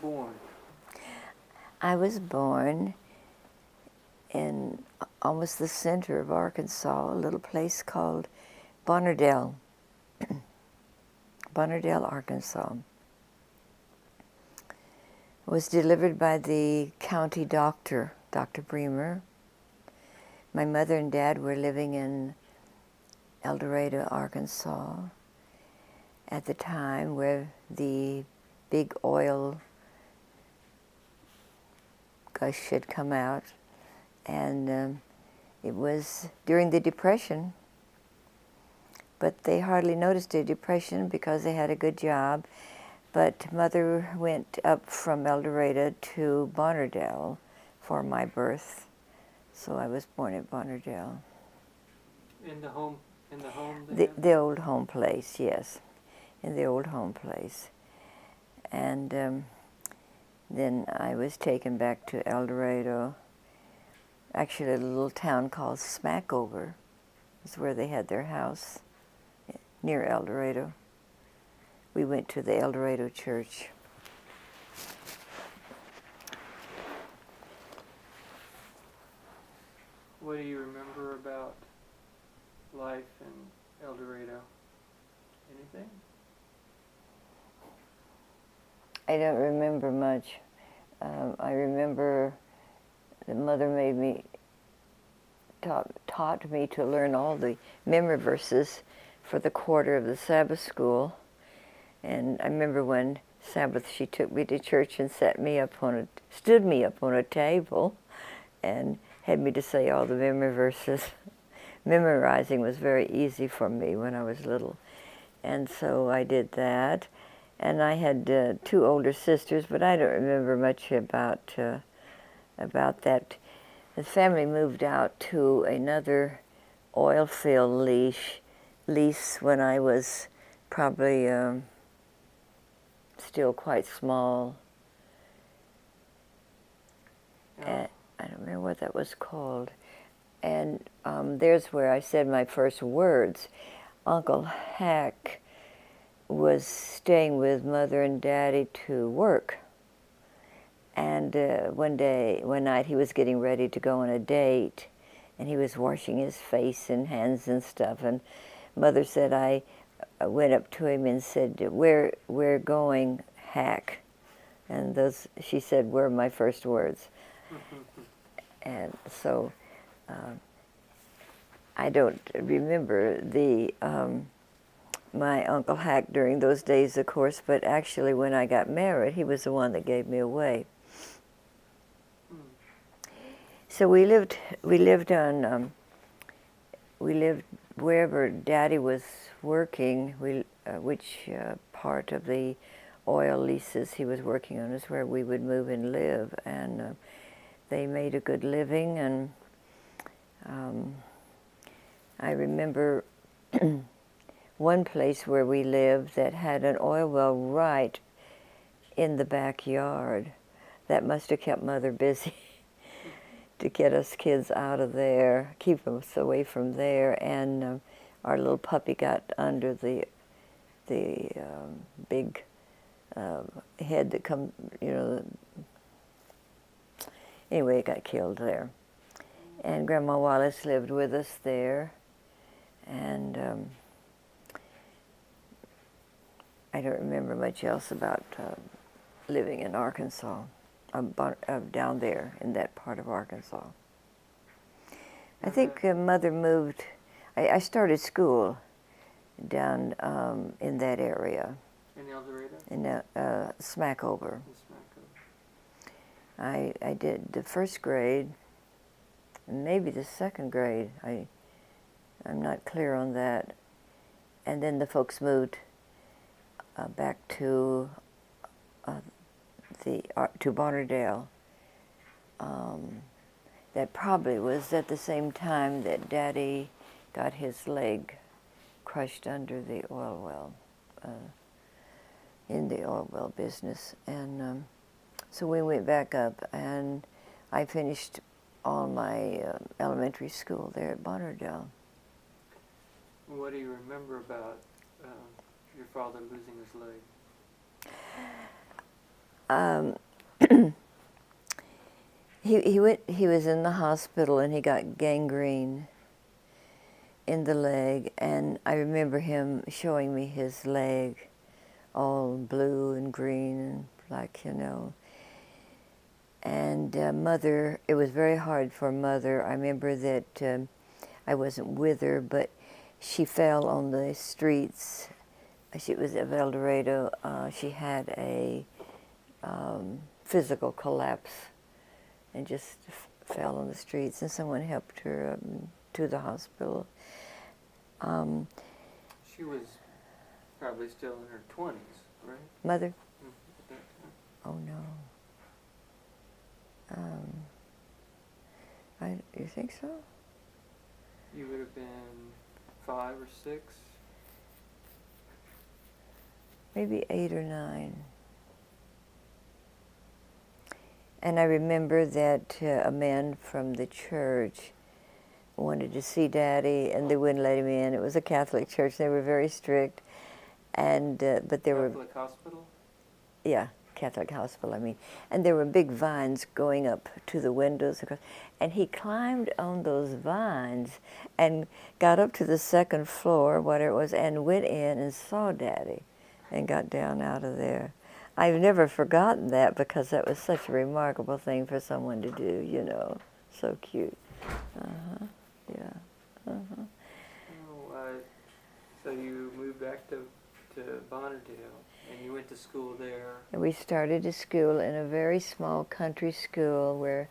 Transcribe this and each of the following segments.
born? I was born in almost the center of Arkansas, a little place called Bonnerdale, Bonnerdale, Arkansas. Was delivered by the county doctor, Dr. Bremer. My mother and dad were living in El Dorado, Arkansas at the time where the big oil gush had come out, and it was during the Depression, but they hardly noticed the Depression because they had a good job. But Mother went up from El Dorado to Bonnerdale for my birth, so I was born at Bonnerdale. In the home The old home place, yes, in the old home place. And then I was taken back to El Dorado, actually a little town called Smackover is where they had their house, near El Dorado. We went to the El Dorado church. What do you remember about life in El Dorado? Anything? I don't remember much. I remember that Mother made me, taught me to learn all the memory verses for the quarter of the Sabbath school. And I remember one Sabbath she took me to church and stood me up on a table and had me to say all the memory verses. Memorizing was very easy for me when I was little. And so I did that. And I had 2 older sisters, but I don't remember much about that. The family moved out to another oil field lease when I was probably still quite small. I don't remember what that was called. And there's where I said my first words. Uncle Hack was staying with Mother and Daddy to work. And one night he was getting ready to go on a date, and he was washing his face and hands and stuff. And Mother said, I went up to him and said, "We're going, Hack." And she said, were my first words. And so I don't remember my Uncle Hack during those days, of course, but actually when I got married, he was the one that gave me away. So we lived wherever Daddy was working. Which part of the oil leases he was working on is where we would move and live, and they made a good living. And I remember one place where we lived that had an oil well right in the backyard. That must have kept Mother busy to get us kids out of there, keep us away from there. And our little puppy got under the big head that come, anyway, it got killed there. And Grandma Wallace lived with us there. And I don't remember much else about living in Arkansas, down there in that part of Arkansas. I think Mother moved, I started school down in that area. In El Dorado? In Smackover. I did the first grade, maybe the second grade. I'm not clear on that. And then the folks moved back to Bonnerdale. That probably was at the same time that Daddy got his leg crushed under the oil well, in the oil well business. And so we went back up, and I finished all my elementary school there at Bonnerdale. What do you remember about your father losing his leg? He was in the hospital and he got gangrene in the leg, and I remember him showing me his leg, all blue and green and black, you know. And Mother, it was very hard for Mother. I remember that I wasn't with her, but she fell on the streets. She was of El Dorado. She had a physical collapse and just fell on the streets, and someone helped her to the hospital. She was probably still in her 20s, right? Mother? Mm-hmm. Oh no. You think so? You would have been 5 or 6? Maybe 8 or 9. And I remember that a man from the church wanted to see Daddy, and they wouldn't let him in. It was a Catholic church. They were very strict, and but there were Catholic hospital? Yeah, Catholic hospital, I mean. And there were big vines going up to the windows. And he climbed on those vines and got up to the second floor, whatever it was, and went in and saw Daddy and got down out of there. I've never forgotten that because that was such a remarkable thing for someone to do, you know. So cute. Uh-huh. Yeah. Uh-huh. Oh, so you moved back to Bonnerdale, and you went to school there. And we started a school in a very small country school where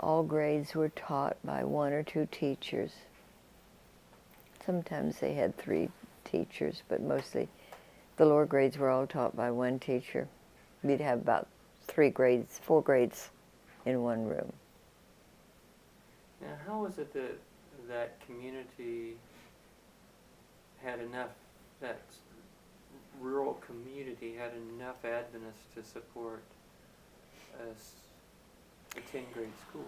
all grades were taught by 1 or 2 teachers. Sometimes they had 3 teachers, but mostly the lower grades were all taught by 1 teacher. We'd have about 4 grades in one room. Now, how was it that that community had enough, that rural community had enough Adventists to support a 10-grade school?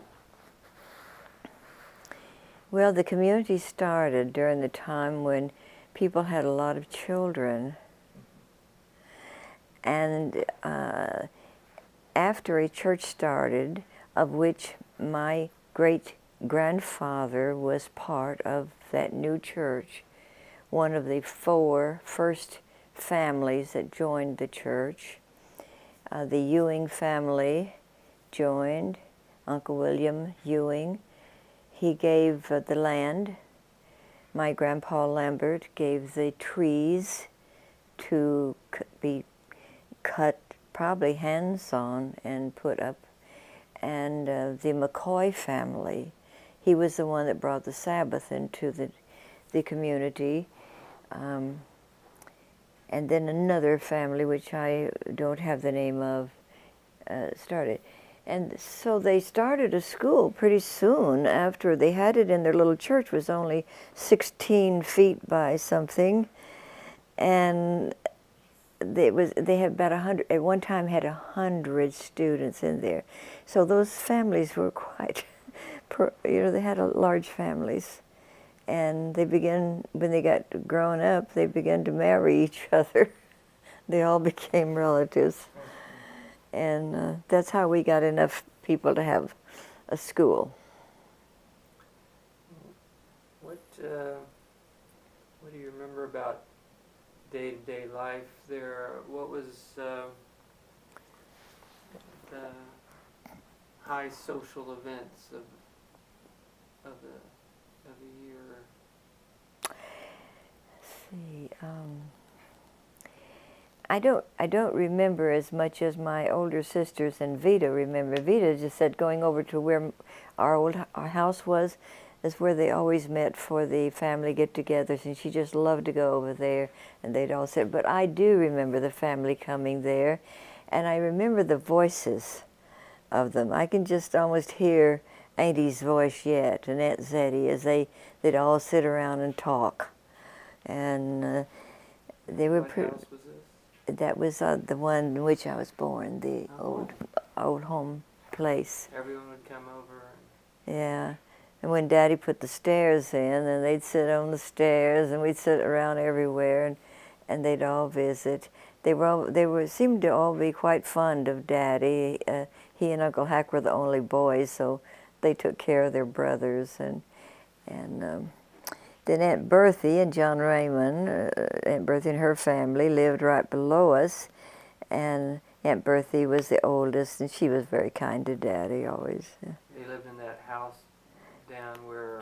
Well, the community started during the time when people had a lot of children. And after a church started, of which my great-grandfather was part of that new church, one of the 4 first families that joined the church. The Ewing family joined, Uncle William Ewing. He gave the land. My grandpa Lambert gave the trees to be cut, probably hands-on, and put up. And the McCoy family, he was the one that brought the Sabbath into the community. And then another family, which I don't have the name of, started. And so they started a school pretty soon after they had it in their little church. It was only 16 feet by something. And they had about 100, at one time had 100 students in there. So those families were quite, they had large families. And they began, when they got grown up, they began to marry each other. They all became relatives. And that's how we got enough people to have a school. What do you remember about day-to-day life there? What was the high social events of the year? Let's see. I don't remember as much as my older sisters and Vita remember. Vita just said going over to where our house was is where they always met for the family get-togethers, and she just loved to go over there, and they'd all sit. But I do remember the family coming there, and I remember the voices of them. I can just almost hear Auntie's voice yet, and Aunt Zeddy, as they'd all sit around and talk. And they were What house was this? That was the one in which I was born, the old home place. Everyone would come over. Yeah. And when Daddy put the stairs in, then they'd sit on the stairs, and we'd sit around everywhere. and they'd all visit. They seemed to all be quite fond of Daddy. He and Uncle Hack were the only boys, so they took care of their brothers. And then Aunt Berthy and John Raymond, Aunt Berthy and her family lived right below us, and Aunt Berthy was the oldest, and she was very kind to Daddy always. They lived in that house down where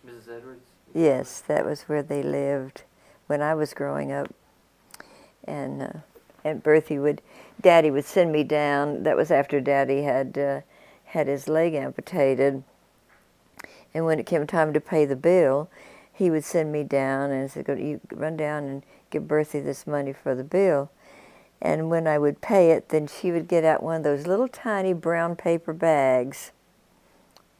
Mrs. Edwards? Yes, that was where they lived when I was growing up. And Aunt Berthy Daddy would send me down. That was after Daddy had his leg amputated. And when it came time to pay the bill, he would send me down and said, "You run down and give Berthy this money for the bill." And when I would pay it, then she would get out one of those little tiny brown paper bags,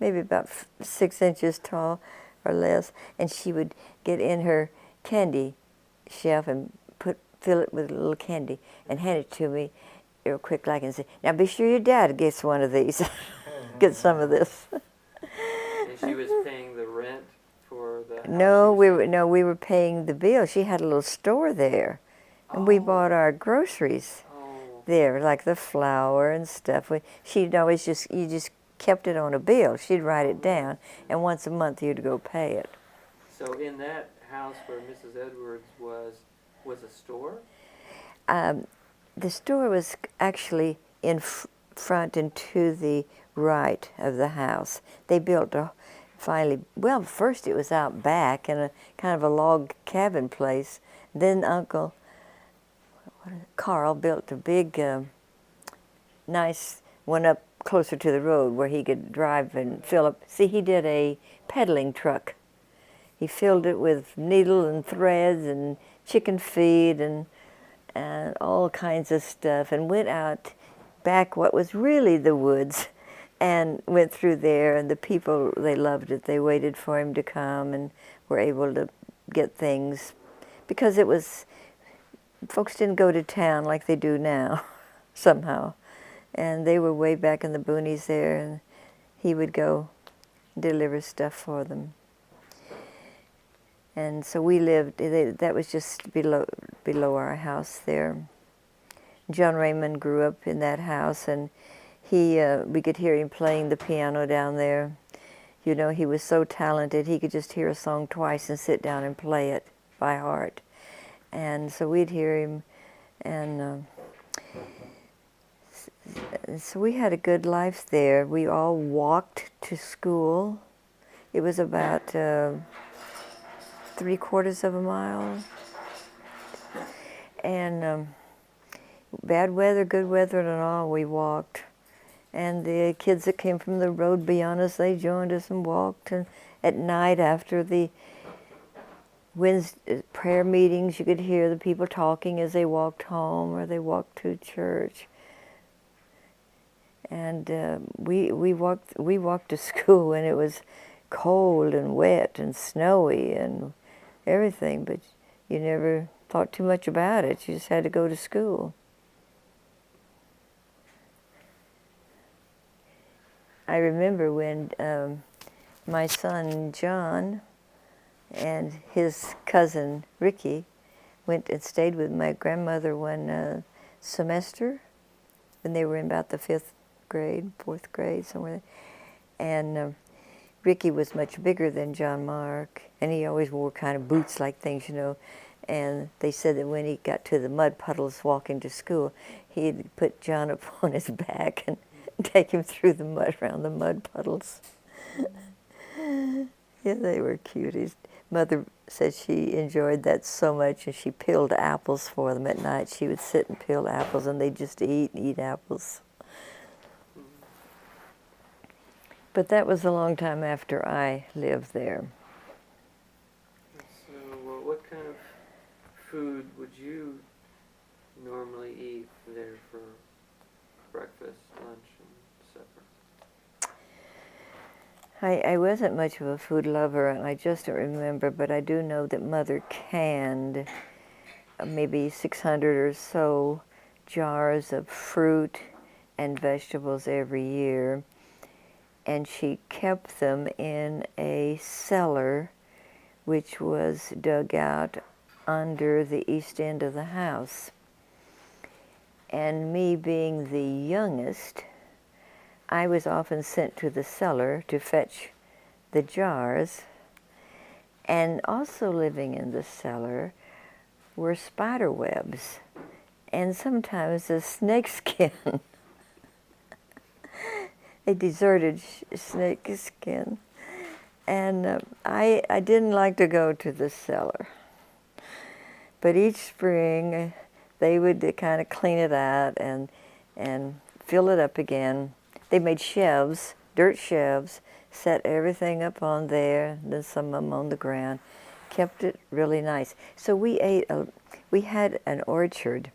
maybe about 6 inches tall or less, and she would get in her candy shelf and fill it with a little candy and hand it to me real quick like and say, "Now be sure your dad gets one of these." Get some of this. And she was paying the rent for the house? No, we were paying the bill. She had a little store there, and we bought our groceries there, like the flour and stuff. She'd always you just kept it on a bill. She'd write it down, and once a month you'd go pay it. So in that house where Mrs. Edwards was a store? The store was actually in front and to the right of the house. They built first it was out back in a kind of a log cabin place. Then Uncle Carl built a big, nice one up closer to the road where he could drive and fill up. See, he did a peddling truck. He filled it with needle and threads and chicken feed and all kinds of stuff, and went out back what was really the woods and went through there, and the people, they loved it. They waited for him to come and were able to get things, because folks didn't go to town like they do now somehow, and they were way back in the boonies there, and he would go deliver stuff for them. And so we lived, that was just below our house there. John Raymond grew up in that house, and we could hear him playing the piano down there. You know, he was so talented, he could just hear a song twice and sit down and play it by heart. And so we'd hear him, and so we had a good life there. We all walked to school. It was about 3/4 of a mile. And bad weather, good weather and all, we walked. And the kids that came from the road beyond us, they joined us and walked. And at night after the Wednesday prayer meetings, you could hear the people talking as they walked home or they walked to church. And we walked to school, and it was cold and wet and snowy and everything, but you never thought too much about it. You just had to go to school. I remember when my son John and his cousin Ricky went and stayed with my grandmother one semester when they were in about the 4th grade, somewhere. And Ricky was much bigger than John Mark, and he always wore kind of boots-like things, you know. And they said that when he got to the mud puddles walking to school, he'd put John up on his back and take him through the mud, around the mud puddles. Yeah, they were cute. His mother said she enjoyed that so much, and she peeled apples for them at night. She would sit and peel apples, and they'd just eat and eat apples. But that was a long time after I lived there. So, what kind of food would you normally eat there for breakfast, lunch, and supper? I wasn't much of a food lover, and I just don't remember, but I do know that Mother canned maybe 600 or so jars of fruit and vegetables every year. And she kept them in a cellar which was dug out under the east end of the house. And me being the youngest, I was often sent to the cellar to fetch the jars. And also living in the cellar were spider webs and sometimes a snake skin. A deserted snake skin. And I didn't like to go to the cellar. But each spring, they would kind of clean it out and fill it up again. They made shelves, dirt shelves, set everything up on there, then some of them on the ground, kept it really nice. So we had an orchard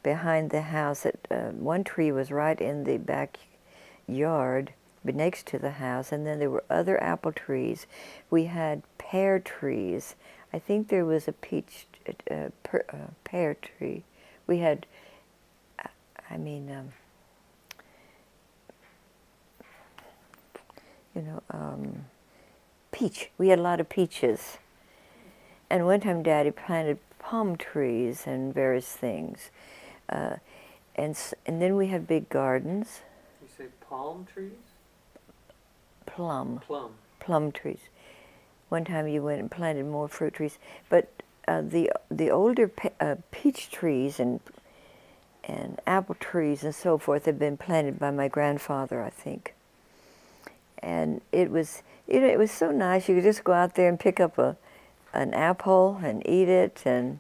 behind the house. One tree was right in the backyard next to the house, and then there were other apple trees. We had pear trees. I think there was a pear tree. We had, peach. We had a lot of peaches. And one time Daddy planted palm trees and various things. And then we had big gardens. You say palm trees? Plum. Plum. Plum trees. One time you went and planted more fruit trees. But the older peach trees and apple trees and so forth had been planted by my grandfather, I think. And it was so nice. You could just go out there and pick up an apple and eat it, and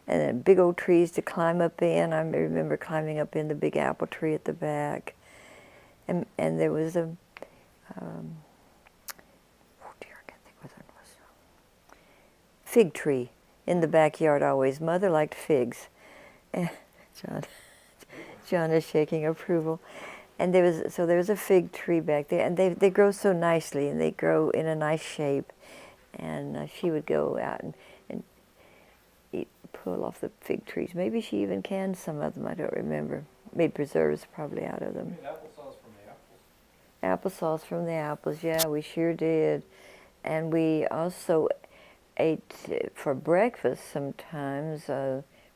then big old trees to climb up in. I remember climbing up in the big apple tree at the back. And there was a, fig tree in the backyard always. Mother liked figs. John is shaking approval. And there was a fig tree back there, and they grow so nicely, and they grow in a nice shape. And she would go out and pull off the fig trees. Maybe she even canned some of them, I don't remember. Made preserves probably out of them. Applesauce from the apples. Applesauce from the apples, yeah, we sure did. And we also ate for breakfast sometimes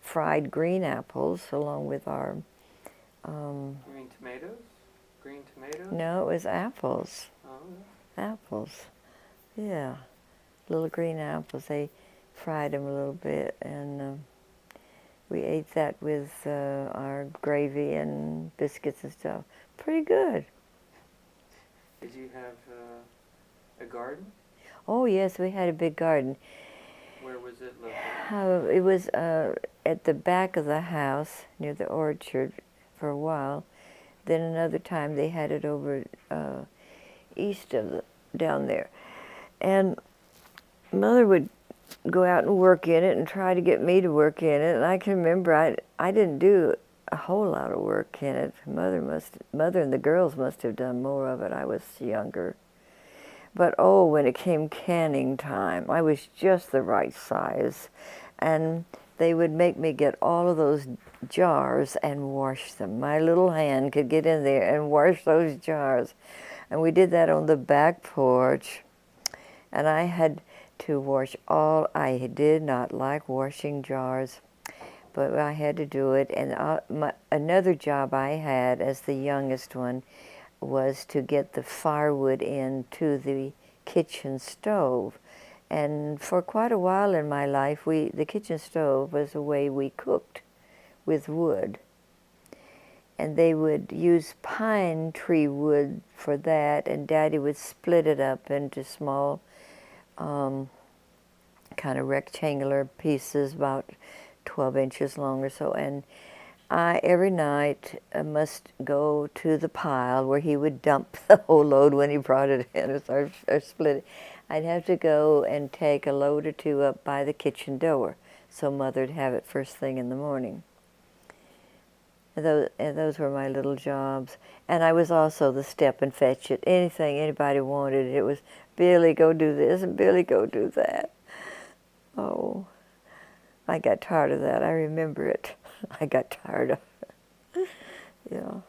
fried green apples along with our... Green tomatoes? Green tomatoes? No, it was apples. Oh. Apples, yeah. Little green apples. They fried them a little bit, and we ate that with our gravy and biscuits and stuff. Pretty good. Did you have a garden? Oh, yes, we had a big garden. Where was it located? It was at the back of the house, near the orchard, for a while. Then another time they had it over east of down there. And Mother would go out and work in it and try to get me to work in it. And I can remember I didn't do a whole lot of work in it. Mother and the girls must have done more of it. I was younger. But oh, when it came canning time, I was just the right size. And they would make me get all of those jars and wash them. My little hand could get in there and wash those jars. And we did that on the back porch. And I had to wash all. I did not like washing jars, but I had to do it. And another job I had as the youngest one was to get the firewood into the kitchen stove. And for quite a while in my life, the kitchen stove was the way we cooked, with wood. And they would use pine tree wood for that, and Daddy would split it up into small kind of rectangular pieces, about 12 inches long or so. And I, every night, must go to the pile where he would dump the whole load when he brought it in or split it. I'd have to go and take a load or two up by the kitchen door so Mother'd have it first thing in the morning. And those were my little jobs. And I was also the step and fetch it. Anything anybody wanted, it was, Billy, go do this, and Billy, go do that. Oh, I got tired of that. I remember it. I got tired of it. Yeah.